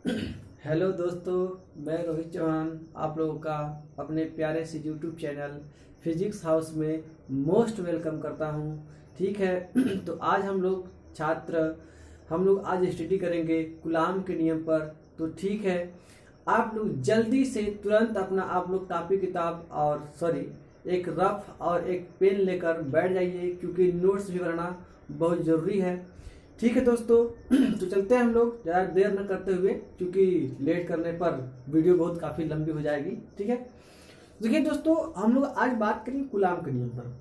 Hello दोस्तों, मैं रोहित चौहान आप लोगों का अपने प्यारे से यूट्यूब चैनल फिजिक्स हाउस में मोस्ट वेलकम करता हूं। ठीक है। तो आज हम लोग आज स्टडी करेंगे कूलाम के नियम पर। तो ठीक है, आप लोग जल्दी से तुरंत अपना आप लोग कॉपी किताब और एक रफ और एक पेन लेकर बैठ जाइए, क्योंकि नोट्स भी बनाना बहुत ज़रूरी है। ठीक है दोस्तों, तो चलते हैं हम लोग ज़्यादा देर न करते हुए, क्योंकि लेट करने पर वीडियो बहुत काफ़ी लंबी हो जाएगी। ठीक है। देखिए दोस्तों, हम लोग आज बात करेंगे कूलाम के नियम पर।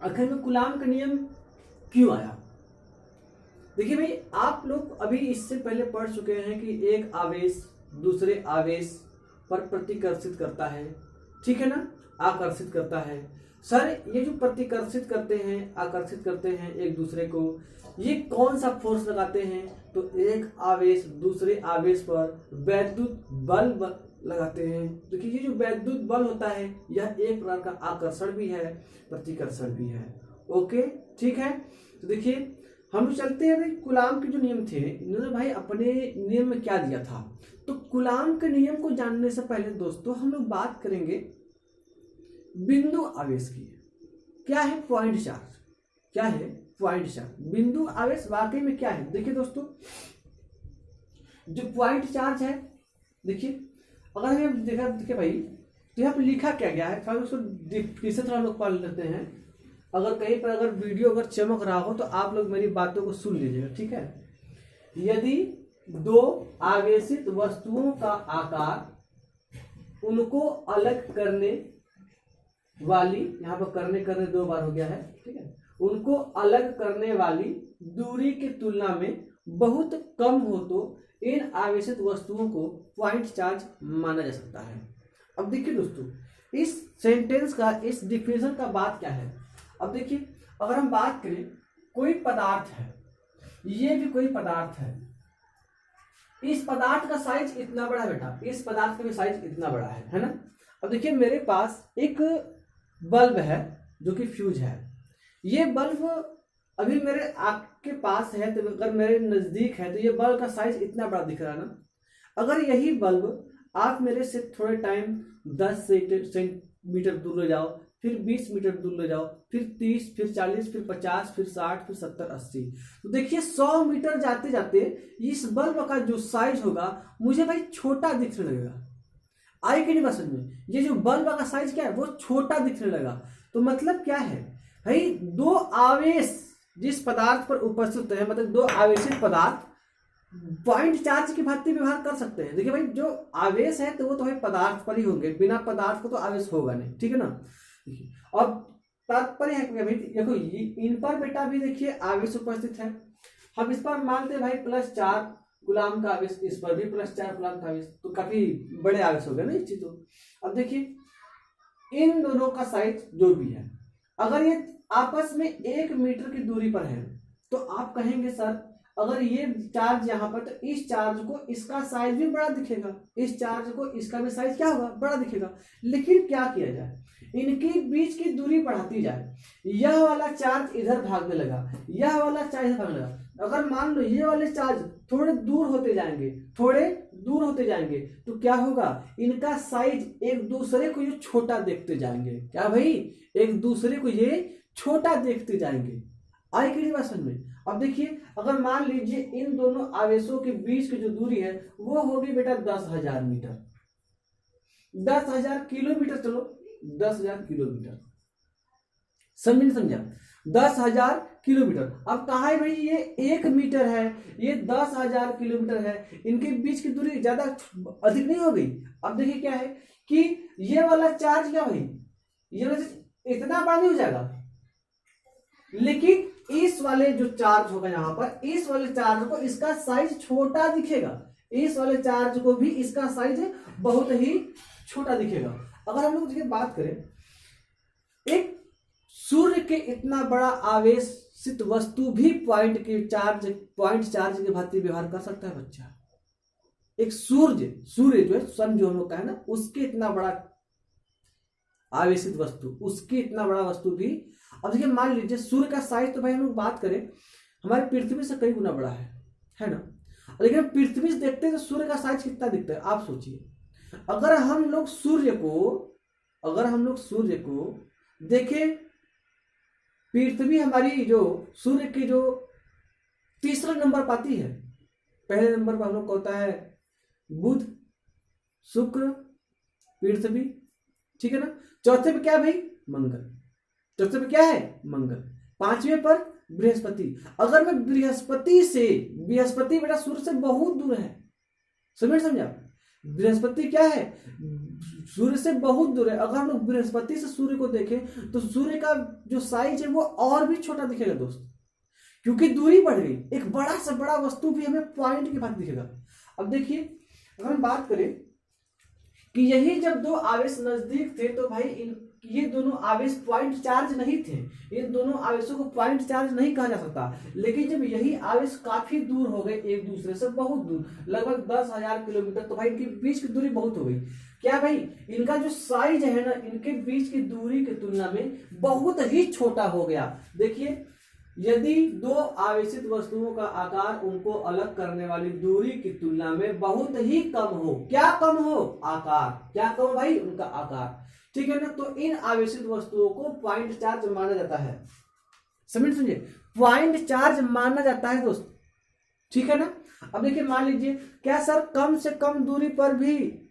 आखिर में कूलाम का नियम क्यों आया? देखिए भाई, आप लोग अभी इससे पहले पढ़ चुके हैं कि एक आवेश दूसरे आवेश पर प्रतिकर्षित करता है। ठीक है ना, आकर्षित करता है। सर, ये जो प्रतिकर्षित करते हैं, आकर्षित करते हैं एक दूसरे को, ये कौन सा फोर्स लगाते हैं? तो एक आवेश दूसरे आवेश पर वैद्युत बल लगाते हैं। देखिए, ये जो वैद्युत बल होता है, यह एक प्रकार का आकर्षण भी है, प्रतिकर्षण भी है। ओके, ठीक है। तो देखिए, हम लोग चलते हैं भाई। कूलाम के जो नियम थे, इन्होंने भाई अपने नियम में क्या दिया था? तो कूलाम के नियम को जानने से पहले दोस्तों हम लोग बात करेंगे बिंदु आवेश की। क्या है पॉइंट चार्ज? क्या है पॉइंट चार्ज? बिंदु आवेश वाकई में क्या है? देखिए दोस्तों, जो पॉइंट चार्ज है, देखिए अगर हमें देखा, देखिए भाई, तो यहाँ पे लिखा क्या गया है, थोड़ा उसको डिस्क्रिप्शन थोड़ा लोग पढ़ लेते हैं। अगर कहीं पर अगर वीडियो अगर चमक रहा हो तो आप लोग मेरी बातों को सुन लीजिएगा। ठीक है। यदि दो आवेशित वस्तुओं का आकार उनको अलग करने वाली, यहाँ पर करने दो बार हो गया है, ठीक है, उनको अलग करने वाली दूरी की तुलना में बहुत कम हो तो इन आवेशित वस्तुओं को पॉइंट चार्ज माना जा सकता है। अब देखिए दोस्तों, इस सेंटेंस का, इस डिफिनेशन का बात क्या है? अब देखिए, अगर हम बात करें, कोई पदार्थ है, ये भी कोई पदार्थ है, इस पदार्थ का साइज इतना बड़ा है बेटा, इस पदार्थ का भी साइज इतना बड़ा है ना। अब देखिए, मेरे पास एक बल्ब है जो कि फ्यूज है। ये बल्ब अभी मेरे आपके पास है, तो अगर मेरे नजदीक है तो ये बल्ब का साइज इतना बड़ा दिख रहा है ना। अगर यही बल्ब आप मेरे से थोड़े टाइम 10 सेंटीमीटर दूर ले जाओ, फिर 20 मीटर दूर ले जाओ, फिर 30, फिर 40, फिर 50, फिर 60, फिर 70, 80, तो देखिए 100 मीटर जाते जाते इस बल्ब का जो साइज होगा मुझे भाई छोटा दिखने लगेगा। आई कि नहीं बात समझ में? ये जो बल्ब का साइज क्या है, वो छोटा दिखने लगा। तो मतलब क्या है भाई, दो आवेश जिस पदार्थ पर उपस्थित है, मतलब दो आवेशित पदार्थ पॉइंट चार्ज की भांति व्यवहार कर सकते हैं। देखिए भाई, जो आवेश है तो वो तो भाई पदार्थ पर ही होंगे, बिना पदार्थ को तो आवेश होगा नहीं। ठीक है ना। और तात्पर्य है कि भाई देखो, इन पर बेटा भी देखिए आवेश उपस्थित है। हम इस पर मानते हैं भाई +4 कूलाम का आवेश, इस पर भी +4 कूलाम का आवेश, तो काफी बड़े आवेश हो गए ना इस चीज। अब देखिए, इन दोनों का साइज जो भी है, अगर ये आपस में 1 मीटर की दूरी पर है, तो आप कहेंगे सर अगर ये चार्ज यहाँ पर, तो इस चार्ज को इसका साइज भी बड़ा दिखेगा, इस चार्ज को इसका भी साइज क्या होगा, बड़ा दिखेगा। लेकिन क्या किया जाए, इनके बीच की दूरी बढ़ाती जाए। यह वाला चार्ज इधर भागने लगा, यह वाला चार्ज इधर भागने लगा। अगर मान लो ये वाले चार्ज थोड़े दूर होते जाएंगे, थोड़े दूर होते जाएंगे, तो क्या होगा, इनका साइज एक दूसरे को ये छोटा देखते जाएंगे। क्या भाई, एक दूसरे को ये छोटा देखते जाएंगे। आई कि नहीं बात समझ में? अब देखिए, अगर मान लीजिए इन दोनों आवेशों के बीच की जो दूरी है वो होगी बेटा 10,000 मीटर, 10,000 किलोमीटर, चलो 10,000 किलोमीटर, समझ नहीं समझा? 10,000 किलोमीटर। अब कहा है भाई, ये 1 मीटर है, ये 10,000 किलोमीटर है, इनके बीच की दूरी ज्यादा अधिक नहीं हो गई? अब देखिए क्या है कि ये वाला चार्ज क्या भाई, ये वाला इतना बड़ा नहीं हो जाएगा, लेकिन इस वाले जो चार्ज होगा यहाँ पर, इस वाले चार्ज को इसका साइज छोटा दिखेगा, इस वाले चार्ज को भी इसका साइज बहुत ही छोटा दिखेगा। अगर हम लोग बात करें, एक सूर्य के इतना बड़ा आवेशित वस्तु भी पॉइंट चार्ज के भांति व्यवहार कर सकता है बच्चा। एक सूर्य जो है, सन जो हम लोग का है ना, उसके इतना बड़ा आवेशित वस्तु, उसके इतना बड़ा वस्तु भी। अब देखिए, मान लीजिए सूर्य का साइज तो भाई हम लोग बात करें, हमारी पृथ्वी से कई गुना बड़ा है ना। लेकिन पृथ्वी से देखते हैं तो सूर्य का साइज कितना दिखता है आप सोचिए। अगर हम लोग सूर्य को देखें, पृथ्वी हमारी जो सूर्य की जो तीसरा नंबर पाती है, पहले नंबर पर हम लोग को होता है बुध, शुक्र, पृथ्वी, ठीक है ना। चौथे पे क्या है भाई? मंगल। चौथे पे क्या है? मंगल। पांचवें पर बृहस्पति। अगर मैं बृहस्पति बेटा सूर्य से बहुत दूर है, समझा? बृहस्पति क्या है? सूर्य से बहुत दूर है। अगर हम लोग बृहस्पति से सूर्य को देखें तो सूर्य का जो साइज है वो और भी छोटा दिखेगा दोस्त, क्योंकि दूरी बढ़ गई। एक बड़ा से बड़ा वस्तु भी हमें पॉइंट के बाद दिखेगा। अब देखिए, अगर हम बात करें कि यही जब दो आवेश नजदीक थे तो भाई ये दोनों आवेश पॉइंट चार्ज नहीं थे, इन दोनों आवेशों को पॉइंट चार्ज नहीं कहा जा सकता। लेकिन जब यही आवेश काफी दूर हो गए, एक दूसरे से बहुत दूर, लगभग 10,000 किलोमीटर, तो भाई इनके बीच की दूरी बहुत हो गई। क्या भाई? इनका जो साइज है ना, इनके बीच की दूरी की तुलना में बहुत ही छोटा हो गया। देखिए, यदि दो आवेशित वस्तुओं का आकार उनको अलग करने वाली दूरी की तुलना में बहुत ही कम हो, क्या कम हो? आकार। क्या कम भाई? उनका आकार, ठीक है ना। तो इन आवेशित वस्तुओं को पॉइंट चार्ज माना जाता है। समझिए, पॉइंट चार्ज माना जाता है दोस्त, ठीक है ना। अब देखिए, मान लीजिए, क्या सर कम से कम दूरी पर भी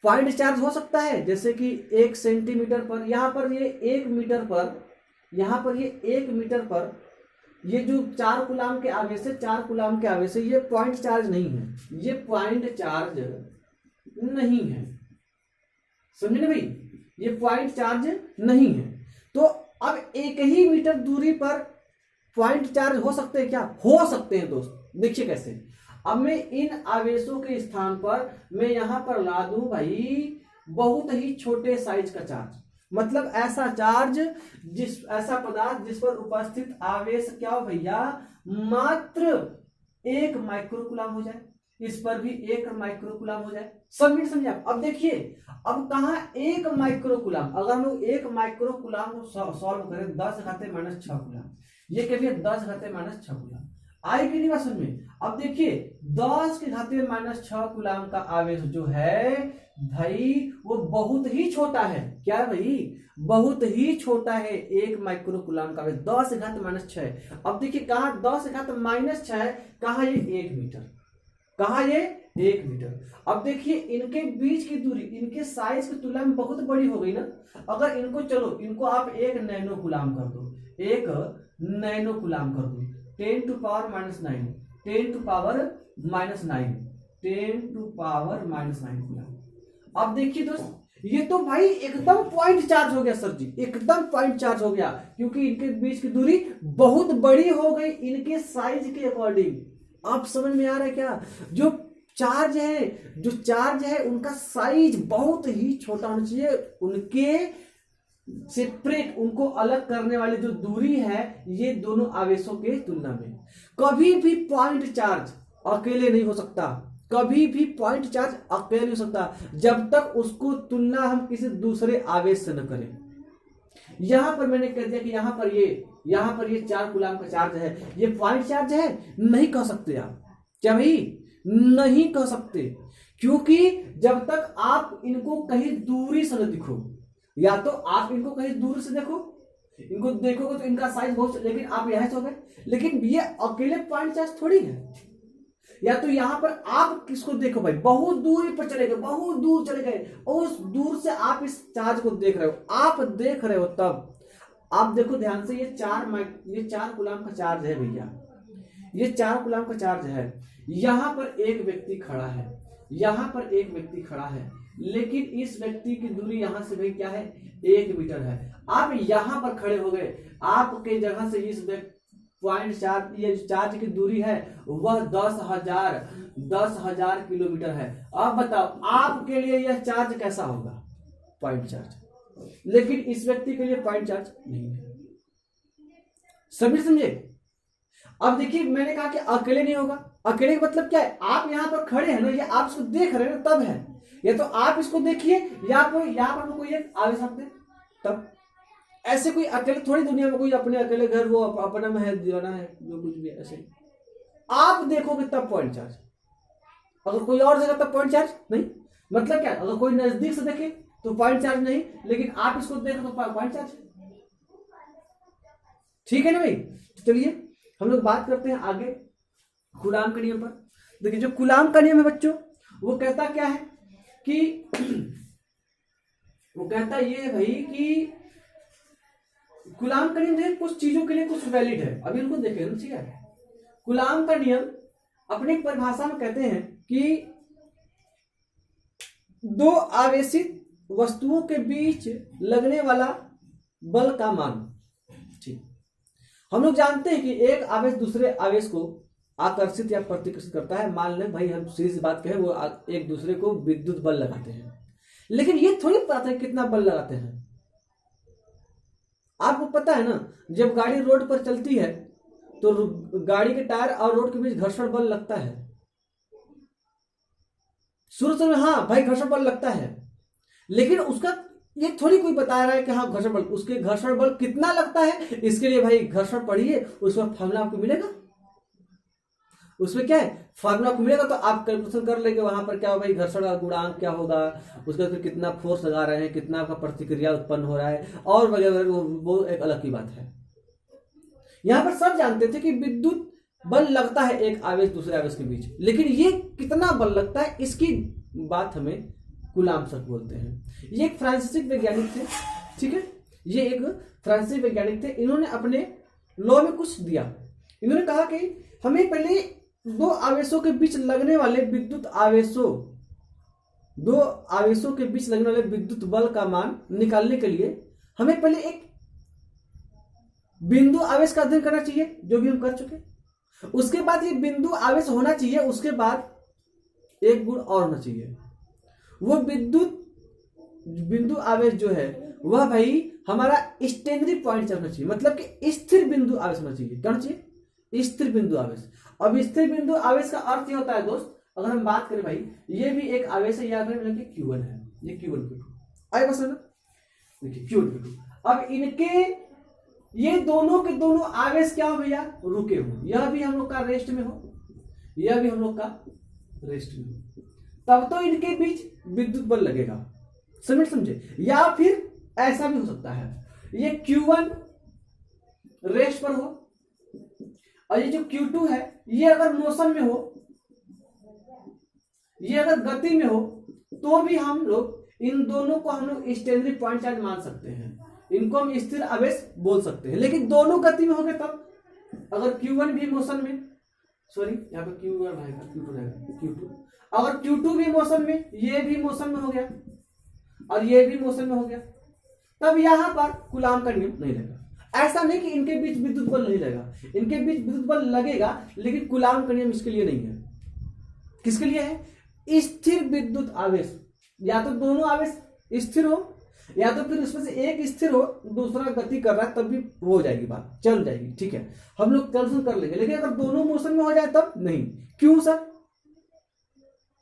पॉइंट चार्ज हो सकता है? जैसे कि 1 सेंटीमीटर पर, यहाँ पर ये 1 मीटर पर, यहाँ पर ये 1 मीटर पर ये जो 4 कूलाम के आवेश है, 4 कूलाम के आवेश है, ये पॉइंट चार्ज नहीं है, ये पॉइंट चार्ज नहीं है, समझे ना भाई? ये पॉइंट चार्ज नहीं है। तो अब 1 ही मीटर दूरी पर पॉइंट चार्ज हो सकते हैं क्या? हो सकते हैं दोस्त। देखिए कैसे। अब मैं इन आवेशों के स्थान पर मैं यहां पर ला दूं भाई बहुत ही छोटे साइज का चार्ज, मतलब ऐसा चार्ज, ऐसा पदार्थ जिस पर उपस्थित आवेश क्या हो भैया? मात्र 1 माइक्रोकूलम हो जाए, इस पर भी 1 माइक्रोकूलम हो जाए। समझे आप? अब देखिए, अब कहा 1 माइक्रोकूलम, अगर हम लोग 1 माइक्रोकूलम को सॉल्व करें 10⁻⁶ कूलम, ये क्या? 10⁻⁶ कूलम आएगी नहीं बात समझ में। अब देखिए, 10⁻⁶ कूलम का आवेश जो है भाई वो बहुत ही छोटा है। क्या है भाई? बहुत ही छोटा है 1 माइक्रोकूलम का आवेश, 10⁻⁶। अब देखिए, कहा 10⁻�6, कहा ये 1 मीटर, कहा ये 1 मीटर। अब देखिए, इनके बीच की दूरी इनके साइज की तुलना में बहुत बड़ी हो गई ना। अगर इनको, चलो इनको आप 1 नैनो कूलम कर दो, 1 नैनो कूलम कर दो, 10⁻⁹, 10⁻⁹ कूलम। अब देखिए दोस्त, ये तो भाई एकदम पॉइंट चार्ज हो गया सर जी, एकदम पॉइंट चार्ज हो गया, क्योंकि इनके बीच की दूरी बहुत बड़ी हो गई इनके साइज के अकॉर्डिंग। आप समझ में आ रहा है क्या? जो चार्ज है उनका साइज बहुत ही छोटा होना चाहिए, उनके सेपरेट, उनको अलग करने वाली जो दूरी है ये दोनों आवेशों के तुलना में। कभी भी पॉइंट चार्ज अकेले नहीं हो सकता, कभी भी पॉइंट चार्ज अकेले नहीं हो सकता जब तक उसको तुलना हम किसी दूसरे आवेश से न करें। यहां पर मैंने कह दिया कि यहां पर ये 4 कूलम का चार्ज है, ये पॉइंट चार्ज है, नहीं कह सकते आप। क्या भाई? नहीं कह सकते, क्योंकि जब तक आप इनको कहीं दूरी से न दिखो, या तो आप इनको कहीं दूर से देखो, इनको देखोगे तो इनका साइज बहुत, लेकिन आप यहां से हो गए, लेकिन ये अकेले पॉइंट चार्ज थोड़ी है। या तो यहां पर आप किसको देखो भाई, बहुत दूरी पर चले गए, बहुत दूर चले गए, और उस दूर से आप इस चार्ज को देख रहे हो, आप देख रहे हो, तब आप देखो ध्यान से, ये 4 कूलम का चार्ज है भैया, ये 4 कूलम का चार्ज है। यहां पर एक व्यक्ति खड़ा है, यहां पर एक व्यक्ति खड़ा है, लेकिन इस व्यक्ति की दूरी यहां से भाई क्या है? 1 मीटर है। आप यहां पर खड़े हो गए, आपके जगह से इस पॉइंट चार्ज, ये चार्ज की दूरी है वह 10,000 किलोमीटर है। अब बताओ आपके लिए यह चार्ज कैसा होगा? Point charge. लेकिन इस व्यक्ति के लिए पॉइंट चार्ज नहीं है। समझे? अब देखिए, मैंने कहा कि अकेले नहीं होगा। अकेले का मतलब क्या है? आप यहां पर खड़े हैं ना, ये आप इसको देख रहे हैं ना, तब है। या तो आप इसको देखिए, या कोई यहां पर कोई एक आवेश आप दे, तब। ऐसे कोई अकेले थोड़ी दुनिया में कोई अपने अकेले घर वो अपना में है, दीवाना है, जो कुछ भी ऐसे। आप देखोगे तब पॉइंट चार्ज, अगर कोई और जगह तब पॉइंट चार्ज नहीं। मतलब क्या, अगर कोई नजदीक से देखे तो पॉइंट चार्ज नहीं, लेकिन आप इसको देखो तो पॉइंट चार्ज। ठीक है ना भाई। चलिए हम लोग बात करते हैं आगे कूलाम के नियम पर। देखिए जो कूलाम का नियम है बच्चों, वो कहता क्या है कि वो कहता ये है भाई कि कूलाम का नियम कुछ चीजों के लिए कुछ वैलिड है। अभी इनको देखें, ठीक है। कूलाम का नियम अपनी परिभाषा में कहते हैं कि दो आवेशित वस्तुओं के बीच लगने वाला बल का मान। ठीक, हम लोग जानते हैं कि एक आवेश दूसरे आवेश को आकर्षित या प्रतिकर्षित करता है। मान लें भाई, हम सीधी बात कहें, वो एक दूसरे को विद्युत बल लगाते हैं, लेकिन ये थोड़ी पता है कितना बल लगाते हैं। आपको पता है ना, जब गाड़ी रोड पर चलती है तो गाड़ी के टायर और रोड के बीच घर्षण बल लगता है। शुरू में हाँ भाई घर्षण बल लगता है, लेकिन उसका ये थोड़ी कोई बता रहा है कि हाँ घर्षण बल, उसके घर्षण बल कितना लगता है, इसके लिए भाई घर्षण पढ़िए, उसका फॉर्मूला आपको मिलेगा। उसमें क्या है, फार्मूला आपको मिलेगा, तो आप कैलकुलेशन कर लेंगे वहां पर क्या भाई घर्षण का गुणांक क्या होगा, उसका फिर कितना फोर्स लगा रहे हैं, कितना आपका प्रतिक्रिया उत्पन्न हो रहा है, और वगैरह, वो एक अलग की बात है। यहां पर सब जानते थे कि विद्युत बल लगता है एक आवेश दूसरे आवेश के बीच, लेकिन ये कितना बल लगता है इसकी बात हमें कूलाम शक बोलते हैं। ये एक फ्रांसीसी वैज्ञानिक थे, ठीक है, ये एक फ्रांसीसी वैज्ञानिक थे। इन्होंने अपने लॉ में कुछ दिया। इन्होंने कहा कि हमें पहले दो आवेशों के बीच लगने वाले विद्युत आवेशों, दो आवेशों के बीच लगने वाले विद्युत बल का मान निकालने के लिए हमें पहले एक बिंदु आवेश का अध्ययन करना चाहिए, जो भी हम कर चुके। उसके बाद ये बिंदु आवेश होना चाहिए, उसके बाद एक गुण और होना चाहिए, वो बिंदु आवेश जो है वह भाई हमारा स्टेशनरी पॉइंट होना चाहिए, मतलब कि स्थिर बिंदु आवेश होना चाहिए। क्या होना चाहिए? स्थिर बिंदु आवेश। अब स्थिर बिंदु आवेश का अर्थ ये होता है दोस्त, अगर हम बात करें भाई, ये भी एक आवेश है, याद रखें कि Q1 है, ये Q1 Q2 आएगा समझ। देखिए Q1 Q2, अब इनके ये दोनों के दोनों आवेश क्या हो भैया, रुके हो। यह भी हम लोग का रेस्ट में हो, यह भी हम लोग का रेस्ट में हो, तब तो इनके बीच विद्युत बल लगेगा। समझे? या फिर ऐसा भी हो सकता है, ये Q1 रेस्ट पर हो और ये जो Q2 है ये अगर मोशन में हो, ये अगर गति में हो, तो भी हम लोग इन दोनों को हम लोग स्टेशनरी पॉइंट चार्ज मान सकते हैं, इनको हम स्थिर आवेश बोल सकते हैं। लेकिन दोनों गति में हो गए तब, अगर Q1 भी मोशन में, सॉरी यहाँ पे Q1 आएगा, Q2 रहेगा, Q2, अगर Q2 भी मोशन में, ये भी मोशन में हो गया और ये भी मोशन में हो गया, तब यहां पर कूलाम का नियम नहीं लगेगा। ऐसा नहीं कि इनके बीच विद्युत बल नहीं लगेगा, इनके बीच विद्युत बल लगेगा, लेकिन कूलाम का नियम इसके लिए नहीं है। किसके लिए है? स्थिर विद्युत आवेश, या तो दोनों आवेश स्थिर हो, या तो फिर उसमें से एक स्थिर हो, दूसरा गति कर रहा है, तब भी हो जाएगी, बात चल जाएगी। ठीक है, हम लोग कैलकुलेशन कर लेंगे। लेकिन अगर दोनों मोशन में हो जाए तब नहीं। क्यों सर?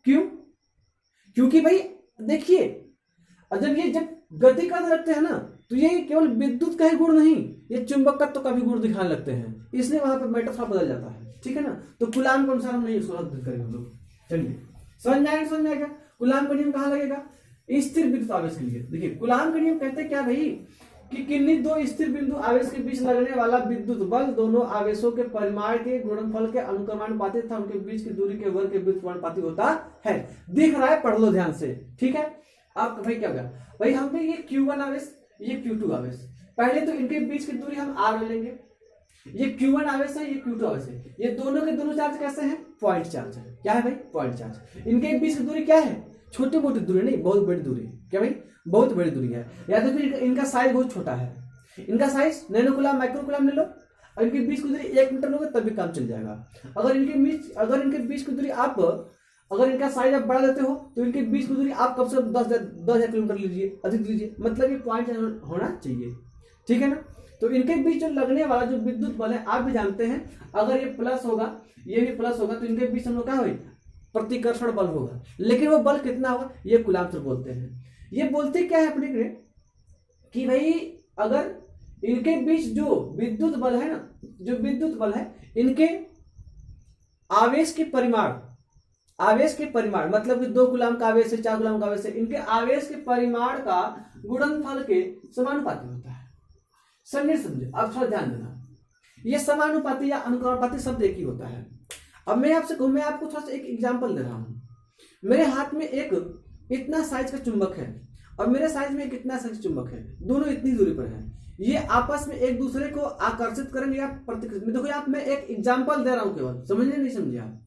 क्यों? क्योंकि भाई देखिए, जब गति करने लगते हैं ना, तो ये केवल विद्युत का ही गुण नहीं, ये चुंबकत्व का भी गुण दिखाने लगते हैं, इसलिए वहां पर मेटाफर बदल जाता है। ठीक है ना, तो कूलाम के अनुसार हम नहीं उसको रद्द करेंगे हम लोग। चलिए समझ में आएगा कूलाम का नियम कहां लगेगा? स्थिर विद्युत आवेश के लिए। देखिए कूलाम का नियम कहते हैं क्या भाई, कि किन्हीं दो स्थिर बिंदु आवेश के बीच लगने वाला विद्युत बल दोनों आवेशों के परिमाण के गुणनफल के अनुक्रमानुपाती तथा उनके बीच की दूरी के वर्ग के व्युत्क्रमानुपाती होता है। दिख रहा है, पढ़ लो ध्यान से। ठीक है, आप भाई क्या होगा भाई, हम पे ये Q1 आवेश, ये Q2 आवेश, पहले तो इनके बीच की दूरी हम R ले लेंगे। ये Q1 आवेश है, ये Q2 आवेश है, ये दोनों के दोनों चार्ज कैसे हैं? पॉइंट चार्ज है। क्या है भाई? Point charge. इनके बीच की दूरी क्या है? छोटी मोटी दूरी नहीं, बहुत बड़ी दूरी। क्या भाई? बहुत बड़ी दूरी है। या तो फिर इनका साइज बहुत छोटा है, इनका size nano coulomb micro coulomb ले लो, और इनके बीच की दूरी 1 मीटर लोगे तब भी काम चल जाएगा। अगर इनके बीच की दूरी आप, अगर इनका साइज आप बढ़ा देते हो, तो इनके बीच की दूरी आप कम से कम 10,000 किलोमीटर लीजिए, अधिक लीजिए, मतलब ये पॉइंट होना चाहिए। ठीक है ना, तो इनके बीच जो लगने वाला जो विद्युत बल है, आप भी जानते हैं, अगर ये प्लस होगा, ये भी प्लस होगा, तो इनके बीच हम लोग क्या होगा? प्रतिकर्षण बल होगा। लेकिन वो बल कितना होगा? ये कूलाम से बोलते हैं। ये बोलते क्या है अपने कि भाई अगर इनके बीच जो विद्युत बल है ना, जो विद्युत बल है, इनके आवेश के परिमाण मतलब कि 2 कूलम का आवेश है, 4 कूलम का आवेश है, इनके आवेश के परिमाण का गुणनफल के समानुपाती होता है। समझे समझे? अब थोड़ा ध्यान देना, ये समानुपाती या अनुक्रमानुपाती शब्द एक ही होता है। अब मैं आपसे कहूं, मैं आपको थोड़ा सा एक एग्जांपल दे रहा हूं। मेरे हाथ में एक इतना साइज का चुंबक है और मेरे साइज में एक इतना साइज चुंबक है, दोनों इतनी दूरी पर हैं। ये आपस में एक दूसरे को आकर्षित करेंगे या प्रतिकर्षित। देखो आप, मैं एक एग्जांपल दे रहा हूं, केवल समझे नहीं समझे आप,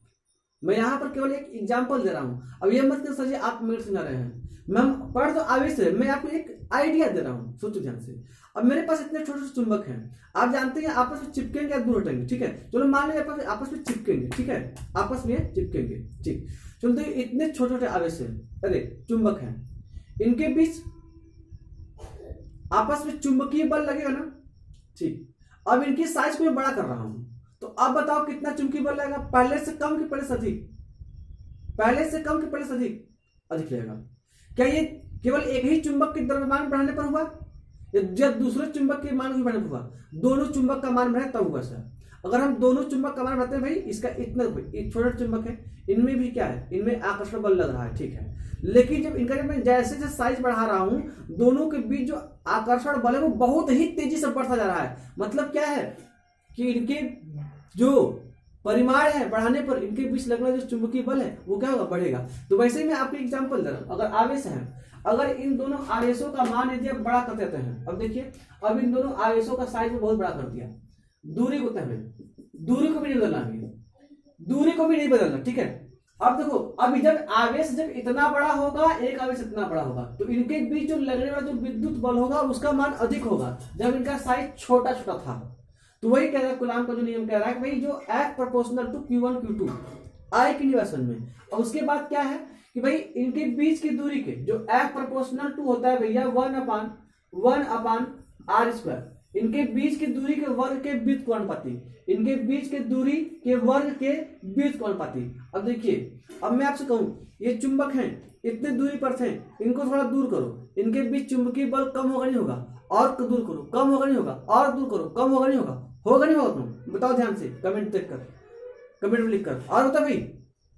मैं यहाँ पर केवल एक एग्जांपल दे रहा हूं। अब ये मत कर सर आप मेरे सुना रहे हैं, मैं पढ़ तो आवेश है, मैं आपको एक आइडिया दे रहा हूँ, सोचो ध्यान से। अब मेरे पास इतने छोटे छोटे चुंबक हैं, आप जानते हैं आपस में चिपकेंगे या दूर हटेंगे, ठीक है। चलो मान लीजिए आपस में चिपकेंगे, ठीक है, आपस में चिपकेंगे, ठीक। चलो तो इतने छोटे छोटे आवेश है, अरे चुंबक हैं, इनके बीच आपस में चुंबकीय बल लगेगा ना, ठीक। अब इनकी साइज को मैं बड़ा कर रहा हूं, तो अब बताओ कितना चुंबकीय बल लगेगा? पहले से कम कि पहले से अधिक? पहले से कम कि पहले से अधिक? अधिक लगेगा। क्या ये केवल एक ही चुंबक के द्रव्यमान बढ़ाने पर हुआ या दूसरे चुंबक के मान भी बढ़ाने पर हुआ? दोनों चुंबक का मान बढ़े तब हुआ सर। अगर हम दोनों चुंबक का मान बढ़ाते हैं, भाई इसका इतना छोटा चुंबक है, इनमें भी क्या है, इनमें आकर्षण बल लग रहा है, ठीक है। लेकिन जब इनका मैं जैसे जैसे साइज बढ़ा रहा हूं, दोनों के बीच जो आकर्षण बल है वो बहुत ही तेजी से बढ़ता जा रहा है। मतलब क्या है कि इनके जो परिमाण है बढ़ाने पर इनके बीच लगने जो चुंबकीय बल है वो क्या होगा, बढ़ेगा। तो वैसे ही मैं आपको एग्जांपल दे रहा हूं, अगर आवेश है, अगर इन दोनों आवेशों का मान यदि आप बड़ा कर देते हैं, अब देखिए, अब इन दोनों आवेशों का साइज में बहुत बड़ा कर दिया, दूरी को दूरी को भी नहीं बदलना है, दूरी को भी नहीं बदलना, ठीक है। अब देखो, अब जब आवेश जब इतना बड़ा होगा, एक आवेश इतना बड़ा होगा, तो इनके बीच जो लगने वाला जो विद्युत बल होगा उसका मान अधिक होगा जब इनका साइज छोटा छोटा था। तो वही कह रहा है, कूलाम का जो नियम कह रहा है कि भाई जो F proportional to Q1 Q2 I के निवासन में, और उसके बाद क्या है कि भाई इनके बीच की दूरी के जो F प्रोपोर्शनल टू होता है भैया 1/1/r², इनके बीच की दूरी के वर्ग के बीच को अनुपाती, इनके बीच के दूरी के वर्ग के बीच को अनुपाती। अब देखिए, अब मैं आपसे कहूं, ये चुंबक हैं, इतने दूरी पर थे, इनको थोड़ा दूर करो, इनके बीच चुंबकीय बल कम होगा नहीं होगा, और दूर करो, कम होगा नहीं होगा, और दूर करो, कम होगा नहीं होगा, होगा नहीं होगा? तुम बताओ ध्यान से, कमेंट देख कर, कमेंट में लिख कर, और होता भाई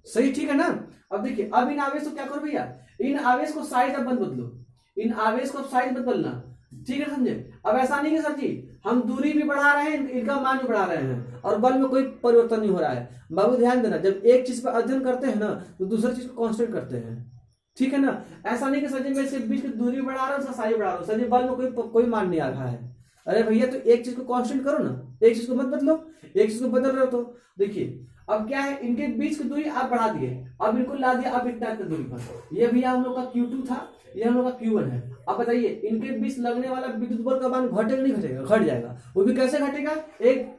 सही, ठीक है ना। अब देखिए, अब इन आवेश को क्या करो भैया, इन आवेश को साइज अब बदलो, इन आवेश को साइज बदलना, ठीक है, समझे। अब ऐसा नहीं है सर जी हम दूरी भी बढ़ा रहे हैं, इनका मान भी बढ़ा रहे हैं और बल में कोई परिवर्तन नहीं हो रहा है। बाबू ध्यान देना, जब एक चीज पर अध्ययन करते हैं ना तो दूसरी चीज को कांस्टेंट करते हैं, ठीक है ना। ऐसा नहीं कि सर जी मैं इसके बीच की दूरी बढ़ा रहा हूँ, उसका साइज बढ़ा रहा हूँ, सर जी बल में कोई मान नहीं आ रहा है। अरे भैया तो एक चीज को कांस्टेंट करो ना, एक चीज को मत बदलो, एक चीज को बदल रहे हो तो देखिए, अब क्या है, इनके बीच की दूरी आप बढ़ा दिए, अब इनको ला दिया अब इतना दूरी पर। ये भैया हम लोग का Q2 था, ये हम लोग का Q1 है। अब बताइए इनके बीच लगने वाला विद्युत बल का मान घटेगा नहीं घटेगा? घट जाएगा। वो भी कैसे घटेगा? एक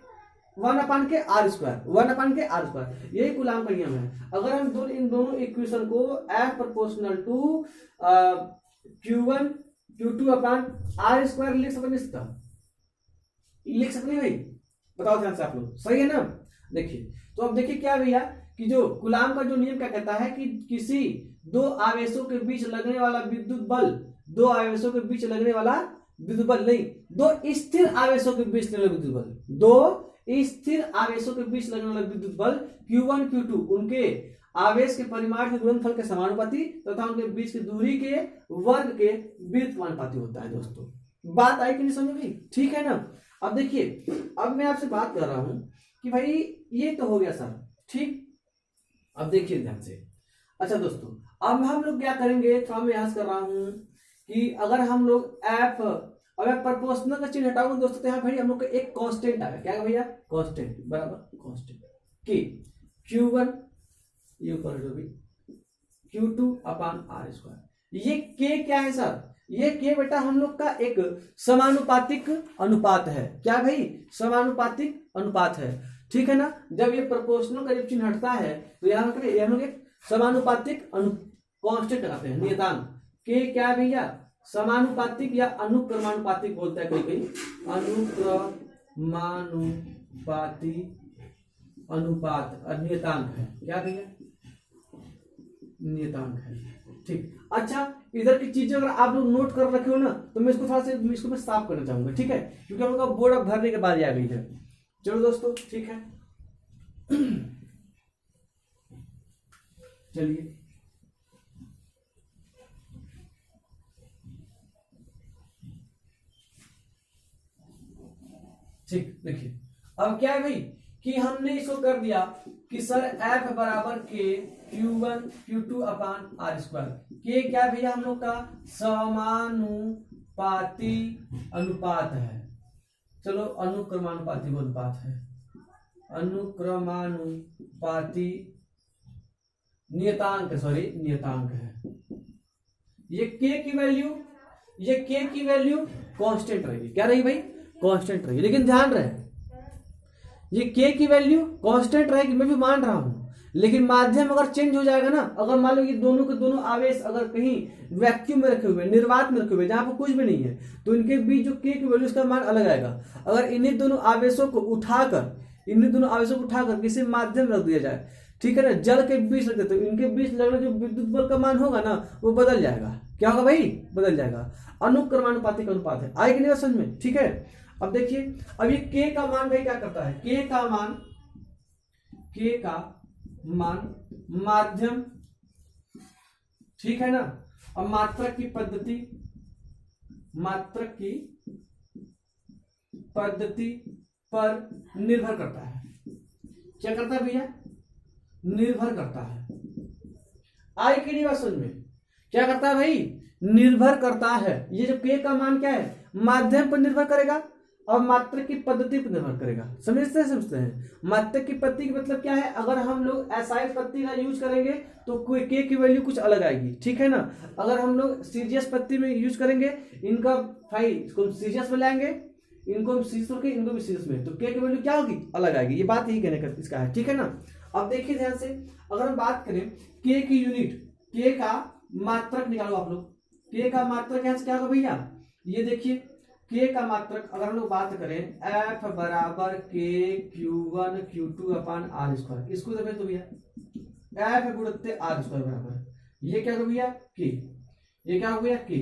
1/r², यही कूलाम का नियम है। अगर हम इन दोनों इक्वेशन को F proportional to Q1 Q2/r² लिख सकते भाई? बताओ ध्यान से आप लोग, सही है ना। देखिए, तो अब देखिए क्या भैया कि जो कूलाम का जो नियम क्या कहता है कि किसी दो आवेशों के बीच लगने वाला विद्युत बल, दो आवेशों के बीच लगने वाला विद्युत बल नहीं, दो स्थिर आवेशों के बीच लगने वाला विद्युत बल, दो स्थिर आवेशों के बीच लगने वाला विद्युत बल Q1 Q2 उनके आवेश के परिमाण के गुणनफल के समानुपाती तथा उनके बीच की दूरी के वर्ग के व्युत्क्रमानुपाती होता है। दोस्तों बात आई कि नहीं समझ में? ठीक है ना। अब देखिए, अब मैं आपसे बात कर रहा हूं कि भाई ये तो हो गया सर, ठीक। अब देखिए ध्यान से, अच्छा दोस्तों, अब हम लोग क्या करेंगे, थोड़ा मैं याद कर रहा हूं कि अगर हम लोग F, अगर प्रोपोर्शनल का चिन्ह हटाओगे दोस्तों, तो यहाँ भाई हम लोग का एक कांस्टेंट आएगा, क्या भैया? कांस्टेंट बराबर कांस्टेंट कि Q1 ये ऊपर जो भी Q2/r²। ये K क्या है सर? ये K बेटा हम लोग का एक समानुपातिक अनुपात है। क्या भाई? समानुपातिक अनुपात है, ठीक है ना। जब ये प्रोपोर्शनल का जब चिन्ह हटता है तो यहाँ हम लोग एक समानुपातिक कांस्टेंट लगाते हैं, नियतांक। K क्या है भैया? समानुपातिक या अनुक्रमानुपातिक बोलता है कोई, अनुक्रमानुपाती अनुपात नियतांक है। क्या भैया? नियतांक है, ठीक। अच्छा, इधर की चीजें अगर आप लोग नोट कर रखे हो ना तो मैं इसको थोड़ा सा इसको मैं साफ करना चाहूंगा, ठीक है, क्योंकि हम लोग का बोर्ड अब भरने के बाद आ गई है। चलो दोस्तों, ठीक है। चलिए ठीक, देखिए अब क्या है भाई कि हमने इसको कर दिया कि सर एफ बराबर के Q1 Q2 upon R square. के क्या भैया हम लोग का समानुपाती अनुपात है, चलो अनुक्रमानुपाती अनुपात है, अनुक्रमानुपाती नियतांक, सॉरी नियतांक है। ये के की वैल्यू कांस्टेंट रहेगी। क्या रहेगी भाई? कांस्टेंट रहेगी। लेकिन ध्यान रहे ये के की वैल्यू कांस्टेंट रहेगी, मैं भी मान रहा हूं, लेकिन माध्यम अगर चेंज हो जाएगा ना, अगर मान लो ये दोनों के दोनों आवेश अगर कहीं वैक्यूम में रखे हुए, निर्वात में रखे हुए, जहां पर कुछ भी नहीं है, तो इनके बीच जो के की वैल्यू उसका मान अलग आएगा। अगर इन्हीं दोनों आवेशों को उठाकर किसी माध्यम में रख दिया जाए, ठीक है ना, जल के बीच रख देते, तो इनके बीच लगना जो विद्युत बल का मान होगा ना वो बदल जाएगा। क्या होगा भाई? बदल जाएगा। अनुक्रमानुपाती का अनुपात है। आएगी नहीं समझ में? ठीक है। अब देखिए, अब ये के का मान भाई क्या करता है? के का मान माध्यम, ठीक है ना, अब मात्रक की पद्धति पर निर्भर करता है। क्या करता है भैया? निर्भर करता है। आई की नहीं बात समझ में? क्या करता है भाई? निर्भर करता है। ये जो के का मान क्या है? माध्यम पर निर्भर करेगा और मात्रक की पद्धति पर निर्भर करेगा। समझते हैं? मात्रक की पद्धति का मतलब क्या है? अगर हम लोग एसआई पद्धति का यूज करेंगे तो के की वैल्यू कुछ अलग आएगी, ठीक है ना। अगर हम लोग सीजीएस पद्धति में यूज करेंगे, इनका भाई इसको सीजीएस में लाएंगे, इनको सीजीएस में, इनको भी सीजीएस में, तो के की वैल्यू क्या होगी? अलग आएगी। ये बात यही कहने का इसका है, ठीक है ना। अब देखिए ध्यान से, अगर हम बात करें के की यूनिट, के का मात्रक निकालो आप लोग। के का मात्रक यहां से क्या होगा भैया? ये देखिए के का मात्रक अगर हम लोग बात करें एफ बराबर के Q1 Q2 upon R square, इसको देखें तो भैया एफ गुणित आर स्क्वायर बराबर, ये क्या हो भैया? के। ये क्या हो गया? के।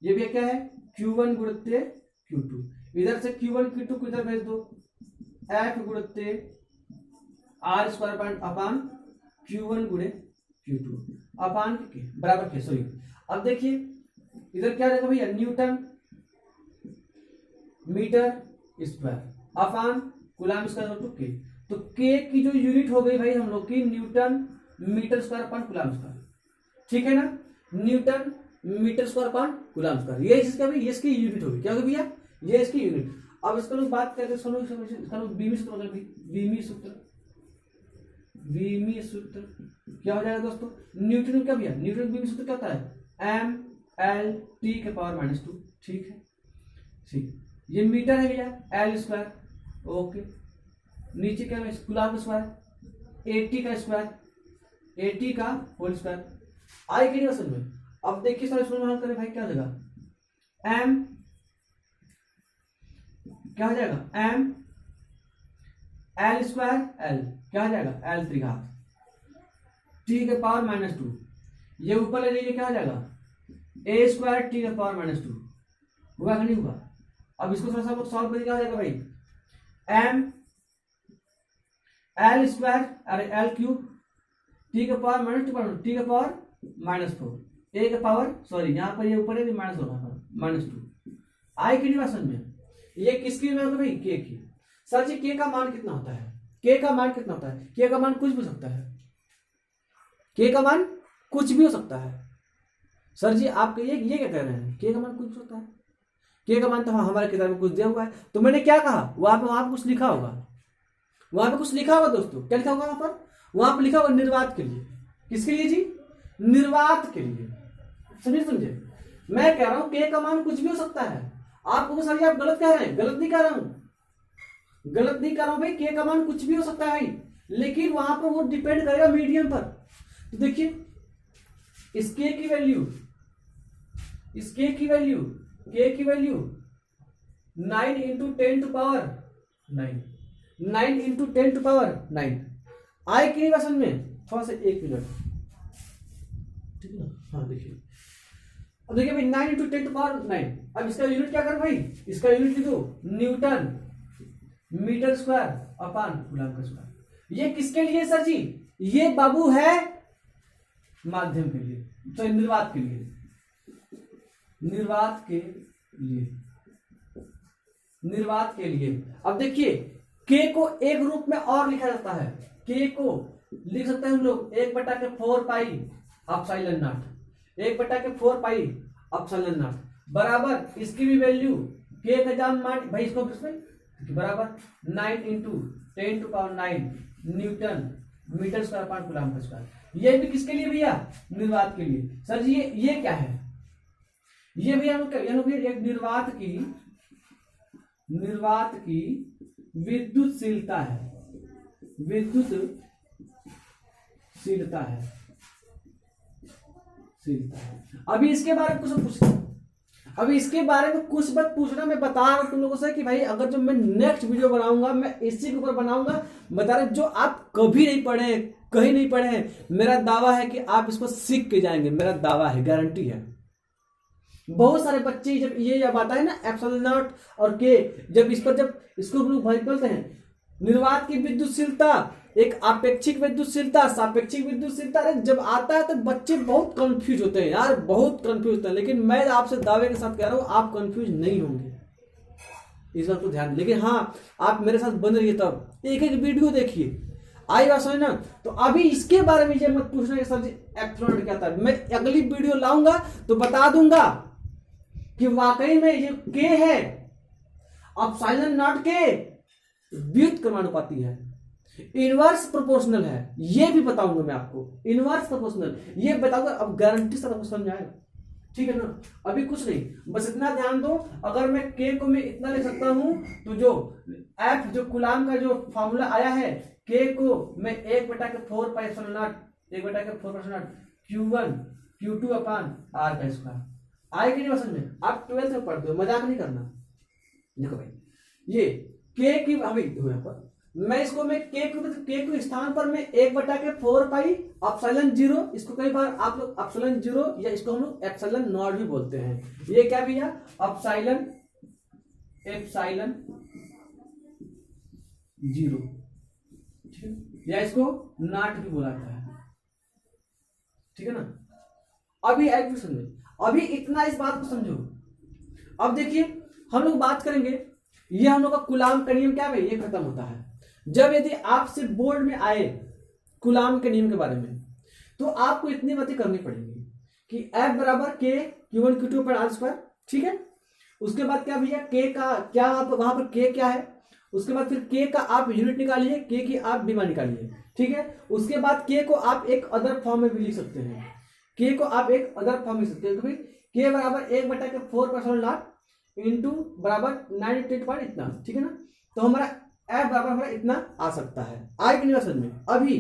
ये भैया क्या है? Q1 गुणित Q2। इधर से Q1 Q2 को इधर भेज दो, एफ गुणित आर स्क्वायर अपान Q1 गुणे Q2 अपान के बराबर के, सॉरी। अब देखिए इधर क्या रहेगा भैया? Newton metre square upon coulomb square to K. तो के की जो यूनिट हो गई भाई हम लोग की newton metre square upon coulomb square, ठीक है ना। Newton metre square upon coulomb square, ये इसका भी इसकी यूनिट होगी। क्या होगी भैया? ये इसकी यूनिट। अब इसका लोग बात करते हैं बीमी सूत्र क्या हो जाएगा दोस्तों? न्यूटन क्या भैया? न्यूटन बीमी सूत्र क्या होता है? एम एल टी के पावर -2, ठीक है। ठीक, ये मीटर है भैया, एल स्क्वायर, ओके। नीचे क्या है? कूलम स्क्वायर, 80 का स्क्वायर, 80 का होल स्क्वायर। आई की नहीं समझ में? अब देखिए सर इसमें हल करें भाई, क्या हो जाएगा? एम क्या हो जाएगा? एम एल स्क्वायर एल क्या हो जाएगा? एल त्रिघात टी के पावर -2। ये ऊपर ले लीजिए, क्या हो जाएगा? ए स्क्वायर टी के पावर -2। हुआ कि नहीं हुआ? अब इसको थोड़ा सा सॉल्व करके क्या हो जाएगा भाई? एम एल स्क्वायर अरे एल क्यूब टी के पावर -2 टी के पावर -4 ए के पावर, सॉरी यहाँ पर ये ऊपर है माइनस होगा -2। आई की नहीं बात समझ में? ये किसकी में होगा भाई? के की। सर जी के का मान कितना होता है? के का मान कितना होता है? के का मान कुछ भी हो सकता है, के का मान कुछ भी हो सकता है। सर जी आप ये क्या कह रहे हैं? के का मान कुछ हो सकता है? के का मान तो हमारे किताब में कुछ दिया हुआ है। तो मैंने क्या कहा? वहां पे कुछ लिखा होगा, वहां पे कुछ लिखा होगा दोस्तों। क्या लिखा होगा वहां पर? वहां पर लिखा होगा निर्वात के लिए। किसके लिए जी? निर्वात के लिए। समझे? मैं कह रहा हूं के का मान कुछ भी हो सकता है। आपको सर जी आप गलत कह रहे हैं। गलत नहीं कह रहा हूं, गलत नहीं कर रहा हूं भाई। के का मान कुछ भी हो सकता है भाई, लेकिन वहां पर वो डिपेंड करेगा मीडियम पर। तो देखिए इस के की वैल्यू, इस के की value 9 into 10 to power 9, 9 into 10 to power 9। आए कि नहीं बात समझ में? थोड़ा सा 1 मिनट, ठीक है ना। हाँ देखिए, अब देखिए भाई 9 इंटू 10 टू पावर 9। अब इसका यूनिट क्या कर भाई? इसका यूनिट लिखो newton metre square upon coulomb का स्क्वायर। ये किसके लिए सर जी? ये बाबू है माध्यम के लिए, तो निर्वात के लिए, निर्वात के लिए, निर्वात के लिए। अब देखिए के को एक रूप में और लिखा जाता है, के को लिख सकते हैं हम लोग 1/4 pi epsilon not, 1/4 pi epsilon not बराबर इसकी भी वैल्यू के का जान मान भाई इसको बराबर 9 × 10⁹ न्यूटन मीटर स्क्वायर पर कूलम पर स्क्वायर। ये भी किसके लिए भैया? निर्वात के लिए। सर जी ये क्या है? ये भी एक निर्वात की विद्युतशीलता है, विद्युतशीलता है। अभी इसके बारे में कुछ बात पूछना मैं बता रहा हूं तुम लोगों से कि भाई अगर जो मैं नेक्स्ट वीडियो बनाऊंगा मैं इसी के ऊपर बनाऊंगा, बता रहे जो आप कभी नहीं पढ़े हैं, कहीं नहीं पढ़े हैं, मेरा दावा है कि आप इसको सीख के जाएंगे, मेरा दावा है, गारंटी है। बहुत सारे बच्चे जब ये जब आता है ना एप्सिलॉन नॉट और के, जब इसको हम लोग भाई बोलते हैं निर्वात की विद्युतशीलता, एक आपेक्षिक विद्युतशीलता, सापेक्षिक विद्युतशीलता, जब आता है तो बच्चे बहुत कंफ्यूज होते हैं यार, बहुत कंफ्यूज होते हैं। लेकिन मैं आपसे दावे के साथ कह रहा हूं आप कंफ्यूज नहीं होंगे, इस बात को ध्यान। लेकिन हाँ आप मेरे साथ बन रहिए, तब एक एक वीडियो देखिए, आई बात समझ ना। तो अभी इसके बारे में ये मत पूछना कि सर जी एप्सिलॉन क्या था, मैं अगली वीडियो लाऊंगा तो बता दूंगा कि वाकई में ये के है, एप्सिलॉन नॉट के व्युत्क्रमानुपाती है, इनवर्स प्रोपोर्शनल है, ये भी बताऊंगा मैं आपको। इनवर्स प्रोपोर्शनल ये बताऊंगा, अब गारंटी से आपको समझ आएगा, ठीक है ना। अभी कुछ नहीं, बस इतना ध्यान दो, अगर मैं के को मैं इतना लिख सकता हूं तो जो एफ जो कूलम का जो फॉर्मूला आया है, के को मैं 1/4 pi epsilon not, 1/4 epsilon not Q1 Q2 upon R का स्क्वायर। आएगी नहीं समझ में? आप 12th में पढ़ते हो, मजाक नहीं करना। देखो भाई ये के की अभी यहाँ पर मैं इसको मैं के को स्थान पर मैं 1/4 पाई एप्सिलॉन 0, इसको कई बार आप लोग एप्सिलॉन 0 या इसको हम लोग एप्सिलॉन नॉट भी बोलते हैं। ये क्या भैया? एप्सिलॉन 0, या इसको नॉट भी बोला जाता है, ठीक है ना। अभी एक भी समझो, अभी इतना इस बात को समझो। अब देखिए हम लोग बात करेंगे, ये हम लोग का कूलम का नियम क्या है, ये खत्म होता है जब यदि आपसे बोर्ड में आए कूलम के नियम के बारे में, तो आपको इतनी बातें करनी पड़ेगी कि F बराबर के Q1 Q2 पर R स्क्वायर, ठीक है। उसके बाद क्या भैया के का क्या, आप वहां पर के क्या है, उसके बाद फिर के का आप यूनिट निकालिए, के की आप बीमा निकालिए, ठीक है। उसके बाद के को आप एक अदर फॉर्म में भी लिख सकते हैं, के को आप एक अदर फॉर्म में लिख सकते हैं, तो के बराबर 1/4 एप्सिलॉन नॉट इंटू बराबर 9 पर इतना, ठीक है ना। तो हमारा एफ बराबर हमारा इतना आ सकता है, आए कि नहीं समझ में। अभी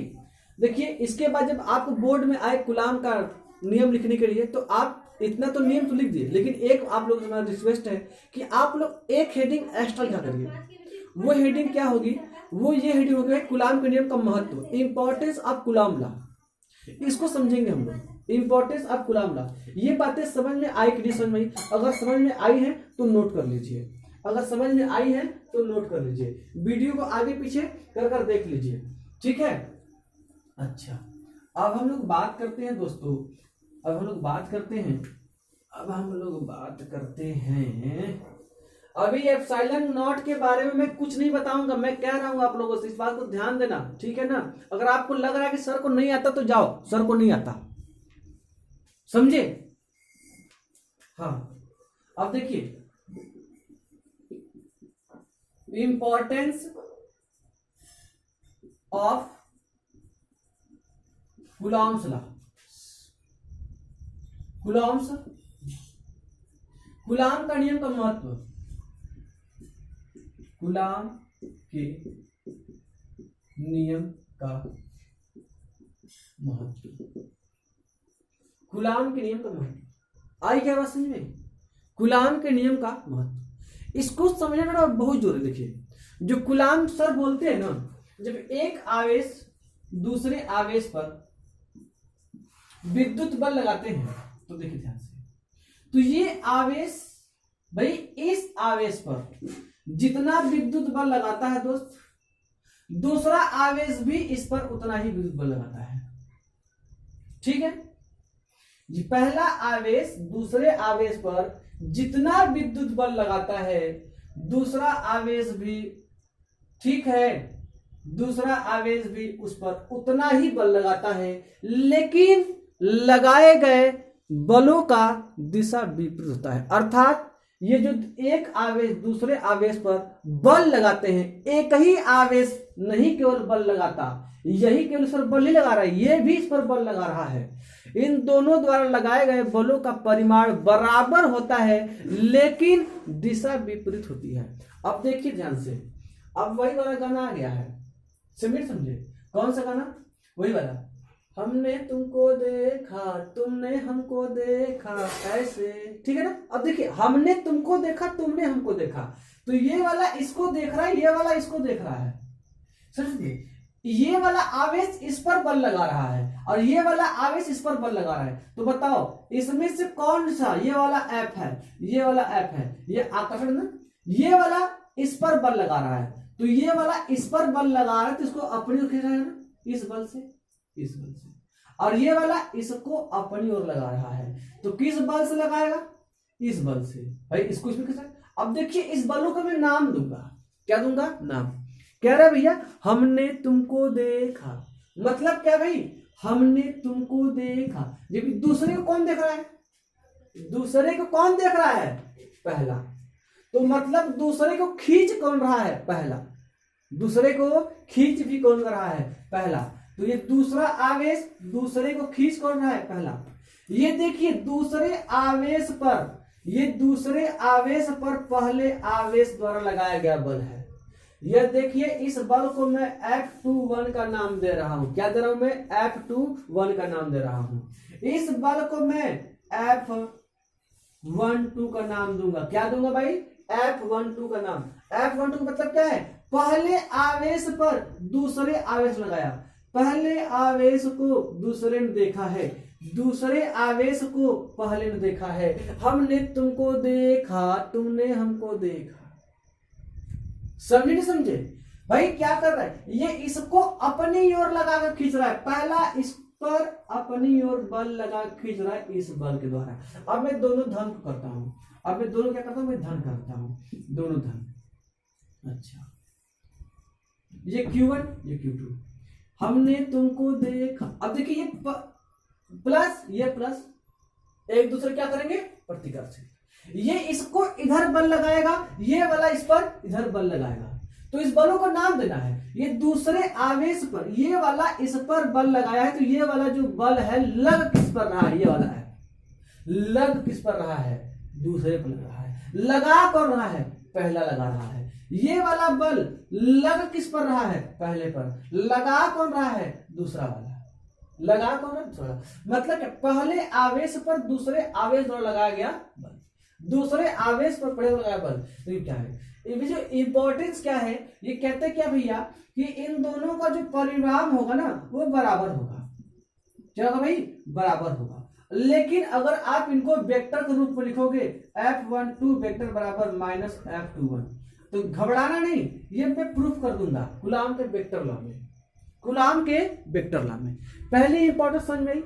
देखिए इसके बाद जब आपको बोर्ड में आए कूलम का नियम लिखने के लिए, तो आप इतना तो नियम तो लिख दिए, लेकिन एक आप लोग से रिक्वेस्ट है कि आप लोग एक हेडिंग एक्स्ट्रा लिखा करिए। वो हेडिंग क्या होगी? वो ये हेडिंग होगी कूलम के नियम का महत्व, इंपॉर्टेंस ऑफ कूलम लॉ। इसको समझेंगे हम लोग, इंपॉर्टेंस ऑफ कूलम लॉ। ये बातें समझ में आई कि नहीं समझ में? अगर समझ में आई है तो नोट कर लीजिए, अगर समझ में आई है तो नोट कर लीजिए, वीडियो को आगे पीछे कर देख लीजिए, ठीक है। अच्छा अब हम लोग बात करते हैं दोस्तों, अब हम लोग बात करते हैं अभी एप्सिलॉन नॉट के बारे में मैं कुछ नहीं बताऊंगा, मैं कह रहा हूं आप लोगों से, इस बात को ध्यान देना, ठीक है ना। अगर आपको लग रहा है कि सर को नहीं आता तो जाओ, सर को नहीं आता, समझे। हाँ अब देखिए importance of Coulomb's law, coulomb का नियम का महत्व, कूलम के नियम का महत्व, कूलम के नियम का महत्व। आई क्या बात समझ में? कूलम के नियम का महत्व, इसको समझना थोड़ा बहुत जरूरी। देखिए जो कूलम सर बोलते हैं ना, जब एक आवेश दूसरे आवेश पर विद्युत बल लगाते हैं, तो देखिए ध्यान से, तो ये आवेश भाई इस आवेश पर जितना विद्युत बल लगाता है दोस्त, दूसरा आवेश भी इस पर उतना ही विद्युत बल लगाता है, ठीक है। पहला आवेश दूसरे आवेश पर जितना विद्युत बल लगाता है, दूसरा आवेश भी, ठीक है, दूसरा आवेश भी उस पर उतना ही बल लगाता है, लेकिन लगाए गए बलों का दिशा विपरीत होता है। अर्थात ये जो एक आवेश दूसरे आवेश पर बल लगाते हैं, एक ही आवेश नहीं केवल बल लगाता, यही केवल इस पर बल नहीं लगा रहा है, ये भी इस पर बल लगा रहा है। इन दोनों द्वारा लगाए गए बलों का परिमाण बराबर होता है, लेकिन दिशा विपरीत होती है। अब देखिए ध्यान से, अब वही वाला गाना आ गया है, समझे? कौन सा गाना? वही वाला, हमने तुमको देखा तुमने हमको देखा ऐसे, ठीक है ना। अब देखिए, हमने तुमको देखा तुमने हमको देखा, तो ये वाला इसको देख रहा है, ये वाला इसको देख रहा है, समझिए। ये वाला आवेश इस पर बल लगा रहा है और ये वाला आवेश इस पर बल लगा रहा है। तो बताओ इसमें से कौन सा, ये वाला एफ है, ये वाला एफ है, ये आकर्षण ना, ये वाला इस पर बल लगा रहा है, तो ये वाला इस पर बल लगा रहा है, तो इसको अपनी ओर खींच रहा है ना, इस बल से, इस बल से, और ये वाला इसको अपनी ओर लगा रहा है, तो किस बल से लगाएगा? इस बल से। भाई इसको इसमें खींच। अब देखिए, इस बलों को मैं नाम दूंगा, क्या दूंगा? नाम। कह रहा भैया हमने तुमको देखा, मतलब क्या भाई? हमने तुमको देखा, जबकि दूसरे को कौन देख रहा है? दूसरे को कौन देख रहा है? पहला। तो मतलब दूसरे को खींच कौन रहा है? पहला। दूसरे को खींच भी कौन रहा है? पहला। तो ये दूसरा आवेश दूसरे को खींच कौन रहा है? पहला। ये देखिए दूसरे आवेश पर, ये दूसरे आवेश पर पहले आवेश द्वारा लगाया गया बल है। यह देखिए, इस बल को मैं F21 का नाम दे रहा हूं। क्या दे रहा हूं मैं? F21 का नाम दे रहा हूं। इस बल को मैं F12 का नाम दूंगा। क्या दूंगा भाई? F12 का नाम। F12 का मतलब क्या है? पहले आवेश पर दूसरे आवेश लगाया, पहले आवेश को दूसरे ने देखा है, दूसरे आवेश को पहले ने देखा है। हमने तुमको देखा तुमने हमको देखा, समझे नहीं समझे? भाई क्या कर रहा है? ये इसको अपनी ओर लगाकर खींच रहा है, पहला इस पर अपनी ओर बल लगा खींच रहा है इस बल के द्वारा। अब मैं दोनों धन करता हूं, अब मैं दोनों क्या करता हूं? मैं धन करता हूं, दोनों धन। अच्छा, ये Q1 ये Q2, हमने तुमको देखा। अब देखिए, ये प्लस ये प्लस एक दूसरे क्या करेंगे? प्रतिकार से। ये इसको इधर बल लगाएगा, ये वाला इस पर इधर बल लगाएगा, तो इस बलों को नाम देना है। ये दूसरे आवेश पर ये वाला इस पर बल लगाया है, तो ये वाला जो बल है लग किस पर रहा है? ये वाला है, लग किस पर रहा है? दूसरे पर लग रहा है। लगा कौन रहा है? पहला लगा रहा है। ये वाला बल लग किस पर रहा है? पहले पर। लगा कौन रहा है? दूसरा वाला। लगा कौन है? दूसरा। मतलब पहले आवेश पर दूसरे आवेश द्वारा लगाया गया बल, दूसरे आवेश पर पहले लगाया बल। तो ये क्या है? ये जो इंपॉर्टेंस क्या है? ये कहते क्या भैया कि इन दोनों का जो परिणाम होगा ना वो बराबर होगा। क्या होगा भाई? बराबर होगा। लेकिन अगर आप इनको वेक्टर के रूप में लिखोगे F12 वेक्टर बराबर माइनस F21, तो घबराना नहीं, ये मैं प्रूफ कर दूंगा कूलाम के वेक्टर लॉ में, कूलाम के वेक्टर लॉ में। पहले इंपॉर्टेंस समझ में आई,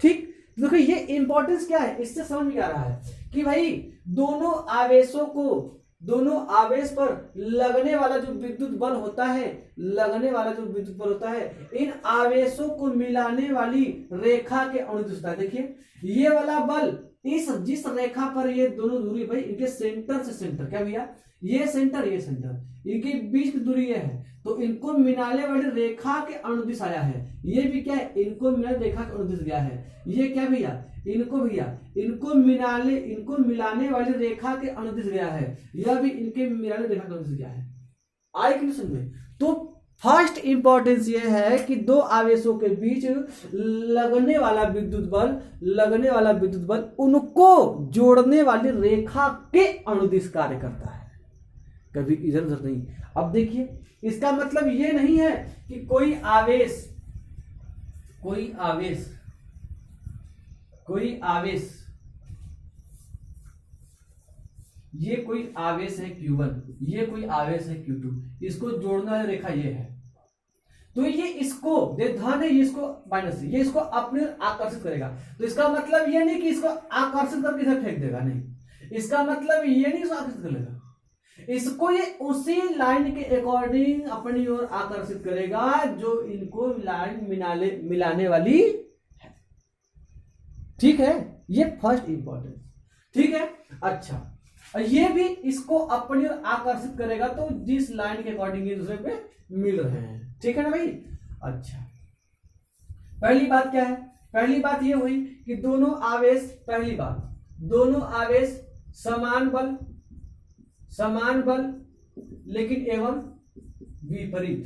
ठीक? देखो ये इंपॉर्टेंस क्या है, इससे समझ में आ रहा है कि भाई दोनों आवेशों को, दोनों आवेश पर लगने वाला जो विद्युत बल होता है, लगने वाला जो विद्युत बल होता है, इन आवेशों को मिलाने वाली रेखा के अनुदिश होता है। देखिए ये वाला बल इस जिस रेखा पर ये दोनों दूरी, भाई इनके सेंटर से सेंटर, क्या भैया? ये सेंटर ये सेंटर, इनके बीच की दूरी ये है, तो इनको मिलाने वाली रेखा के अनुदिश आया है। ये भी क्या है? इनको मिलाने रेखा के अनुदिश गया है। ये क्या भैया? इनको भैया इनको मिलाने वाली रेखा के अनुदिश गया है। यह भी इनके मिलाने रेखा के अनुदिश गया है। आई कि नहीं समझ में? तो फर्स्ट इंपॉर्टेंस ये है कि दो आवेशों के बीच लगने वाला विद्युत बल उनको जोड़ने वाली रेखा के अनुदिश कार्य करता है, कभी इधर उधर नहीं। अब देखिए इसका मतलब ये नहीं है कि कोई आवेश ये कोई आवेश है Q1, ये कोई आवेश है Q2, इसको जोड़ना है रेखा ये है। तो ये इसको धन है, ये इसको माइनस, ये इसको अपनी ओर आकर्षित करेगा। तो इसका मतलब ये नहीं कि इसको आकर्षित करके इधर फेंक देगा, नहीं, इसका मतलब ये नहीं इसको आकर्षित कर लेगा, इसको ये उसी लाइन के अकॉर्डिंग अपनी ओर आकर्षित करेगा जो इनको लाइन मिलाने वाली है। ठीक है, ये फर्स्ट इंपॉर्टेंस। ठीक है, अच्छा, ये भी इसको अपनी ओर आकर्षित करेगा तो जिस लाइन के अकॉर्डिंग एक दूसरे पे मिल रहे हैं। ठीक है ना भाई। अच्छा, पहली बात क्या है? पहली बात ये हुई कि दोनों आवेश, पहली बात, दोनों आवेश समान बल लेकिन एवं विपरीत,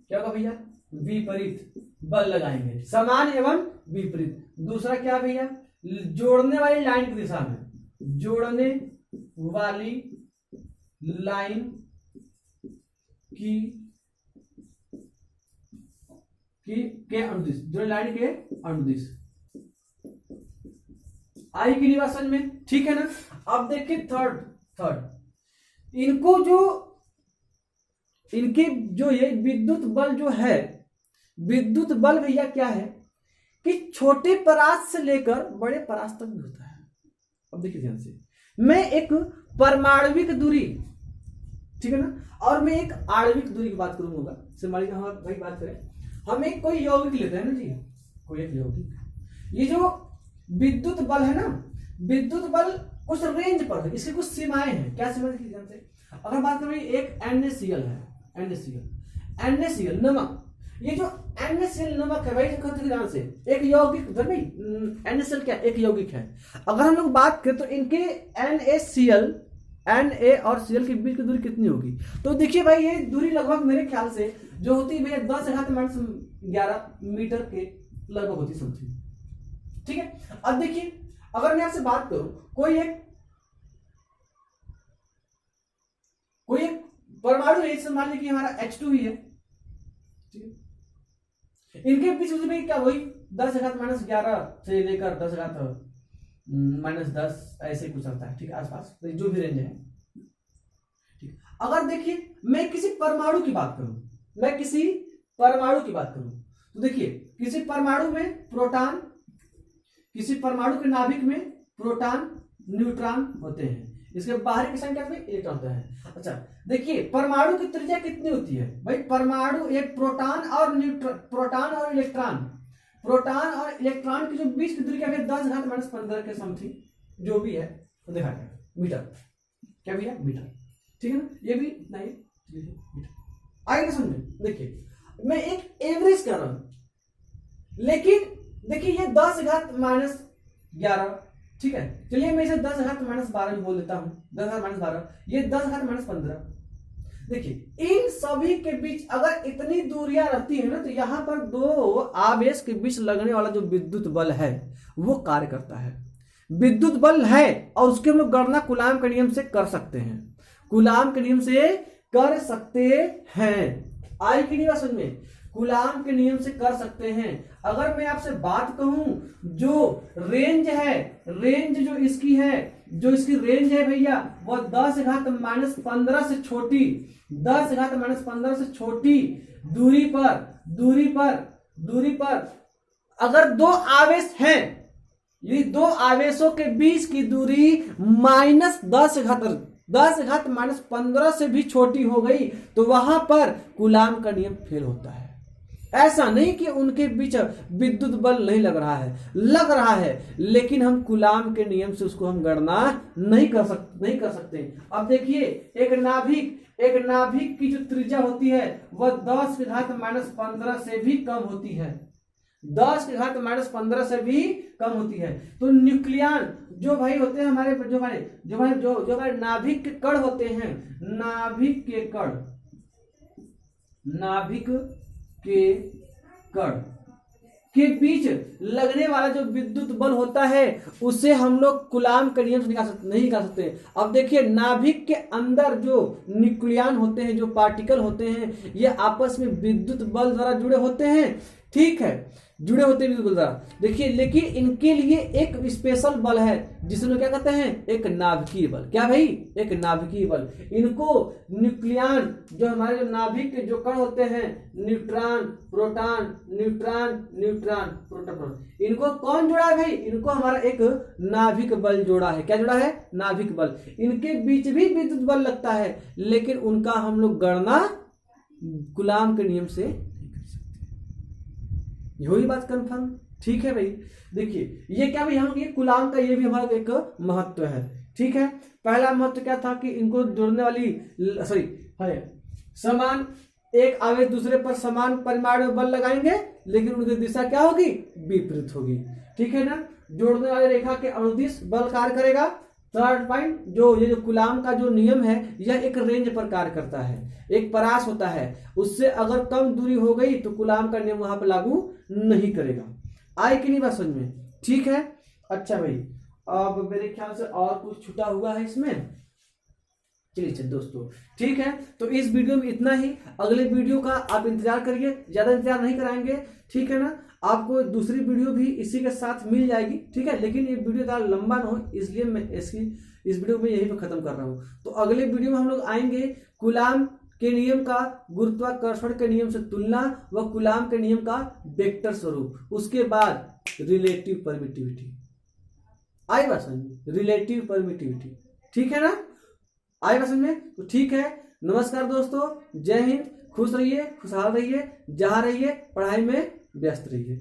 क्या होगा भैया? विपरीत बल लगाएंगे, समान एवं विपरीत। दूसरा क्या भैया? जोड़ने वाली लाइन की दिशा में, जोड़ने वाली लाइन के अनुदिश, जो लाइन के अनुदिश आई की निर्वासन में। ठीक है ना। अब देखिए थर्ड इनके जो ये विद्युत बल जो है, विद्युत बल भैया क्या है कि छोटे परास से लेकर बड़े परास तक भी होता है। अब देखिए ध्यान से, मैं एक परमाणविक दूरी, ठीक है ना, और मैं एक आणविक दूरी की बात करूंगा। मान लीजिए हम भाई बात करें, हम एक कोई यौगिक लेते हैं ना जी, कोई एक यौगिक, ये जो विद्युत बल है ना, विद्युत बल कुछ रेंज पर है, इसकी कुछ सीमाएं हैं। क्या सीमाएं से? अगर बात करें एक NaCl है, NaCl नमक, ये जो NaCl नमक है भाई, ध्यान से, एक यौगिक भाई, NaCl क्या एक यौगिक है। अगर हम लोग बात करें तो इनके NaCl, Na और Cl के बीच की दूरी कितनी होगी? तो देखिए भाई, ये दूरी लगभग मेरे ख्याल से जो होती है भैया 10⁻11 मीटर के लगभग होती समथिंग। ठीक है। अब देखिए, अगर मैं आपसे बात करूं, कोई एक परमाणु है, जैसे मान लीजिए कि हमारा H2 ही है, ठीक है, इनके बीच में क्या वही 10⁻11 से लेकर 10⁻−10 ऐसे कुछ रहता है। ठीक है, आसपास तो जो भी रेंज है। ठीक, अगर देखिए मैं किसी परमाणु की बात करूं, तो देखिए किसी परमाणु में प्रोटॉन, किसी परमाणु के नाभिक में प्रोटॉन न्यूट्रॉन होते हैं, इसके बाहरी की संख्या में इलेक्ट्रॉन होता है। अच्छा देखिए, परमाणु की त्रिज्या कितनी होती है भाई? परमाणु एक प्रोटॉन और इलेक्ट्रॉन की जो बीच की दूरी क्या है? 10⁻15 के समथिंग जो भी है तो देखा गया मीटर, क्या भैया? मीटर। ठीक है ना, ये भी नहीं मीटर। आगे समझे, देखिए मैं एक एवरेज कर रहा हूं, लेकिन देखिए ये 10⁻11, ठीक है, चलिए मैं इसे 10⁻12 भी बोल देता हूं, 10⁻12, ये 10⁻15। देखिए इन सभी के बीच अगर इतनी दूरियां रहती है ना, तो यहां पर दो आवेश के बीच लगने वाला जो विद्युत बल है वो कार्य करता है। विद्युत बल है और उसके हम लोग गणना कूलाम के नियम से कर सकते हैं, कूलाम के नियम से कर सकते हैं। आई की नहीं बात समझ में? कूलाम के नियम से कर सकते हैं। अगर मैं आपसे बात कहूं, जो रेंज है, रेंज जो इसकी है, जो इसकी रेंज है भैया, वो 10⁻15 से छोटी, 10⁻15 से छोटी दूरी पर अगर दो आवेश हैं, ये दो आवेशों के बीच की दूरी -10⁻15 से भी छोटी हो गई तो वहां पर कूलाम का नियम फेल होता है। ऐसा नहीं कि उनके बीच विद्युत बल नहीं लग रहा है, लेकिन हम कूलाम के नियम से उसको हम गणना नहीं कर सकते। अब देखिए एक नाभिक की जो त्रिज्या होती है वह 10⁻15 से भी कम होती है, 10⁻15 से भी कम होती है। तो न्यूक्लियन जो भाई होते हैं हमारे जो हमारे नाभिक के कण होते हैं, नाभिक के कण के बीच लगने वाला जो विद्युत बल होता है उसे हम लोग कूलाम के नियम से नहीं निकाल सकते। अब देखिए नाभिक के अंदर जो न्यूक्लियन होते हैं, जो पार्टिकल होते हैं, ये आपस में विद्युत बल द्वारा जुड़े होते हैं, ठीक है, जुड़े होते बिल्कुल द्वारा। देखिए लेकिन इनके लिए एक स्पेशल बल है जिसमें क्या कहते हैं, एक नाभिकीय बल। क्या भाई, एक नाभिकीय बल। इनको न्यूक्लियन, जो हमारे जो नाभिक के जो कण होते हैं, neutron proton, neutron neutron proton, इनको कौन जोड़ा है भाई, इनको हमारा एक नाभिक बल जोड़ा है। क्या जोड़ा है, नाभिक बल। इनके बीच भी विद्युत बल लगता है, लेकिन उनका हम लोग गणना कूलाम के नियम से यही बात कंफर्म। ठीक है भाई, देखिए ये क्या भाई, हम ये कूलाम का ये भी हमारा एक महत्व है। ठीक है, पहला महत्व क्या था कि इनको जोड़ने वाली है समान, एक आवेश दूसरे पर समान परिमाण में बल लगाएंगे, लेकिन उनकी दिशा क्या होगी, विपरीत होगी। ठीक है ना, जोड़ने वाली रेखा के अनुदिश बल कार्य करेगा। थर्ड पॉइंट, जो ये जो कूलाम का जो नियम है, यह एक रेंज पर कार्य करता है, एक परास होता है, उससे अगर कम दूरी हो गई तो कूलाम का नियम वहां पर लागू नहीं करेगा। आए कि नहीं बात समझ में? ठीक है, अच्छा भाई, अब मेरे ख्याल से और कुछ छूटा हुआ है इसमें। चलिए दोस्तों, ठीक है, तो इस वीडियो में इतना ही। अगले वीडियो का आप इंतजार करिए, ज्यादा इंतजार नहीं कराएंगे। ठीक है ना, आपको दूसरी वीडियो भी इसी के साथ मिल जाएगी। ठीक है, लेकिन ये वीडियो ज़्यादा लंबा ना हो, इसलिए मैं इस वीडियो में यहीं पे खत्म कर रहा हूँ। तो अगले वीडियो में हम लोग आएंगे कूलाम के नियम का गुरुत्वाकर्षण के नियम से तुलना व कूलाम के नियम का वेक्टर स्वरूप, उसके बाद रिलेटिव परमिटिविटी। आई बात समझ में, रिलेटिव परमिटिविटी। ठीक है ना, आई बात समझ में? तो ठीक है, नमस्कार दोस्तों, जय हिंद, खुश रहिए, खुशहाल रहिए, जहाँ रहिए पढ़ाई में व्यस्त रहिए।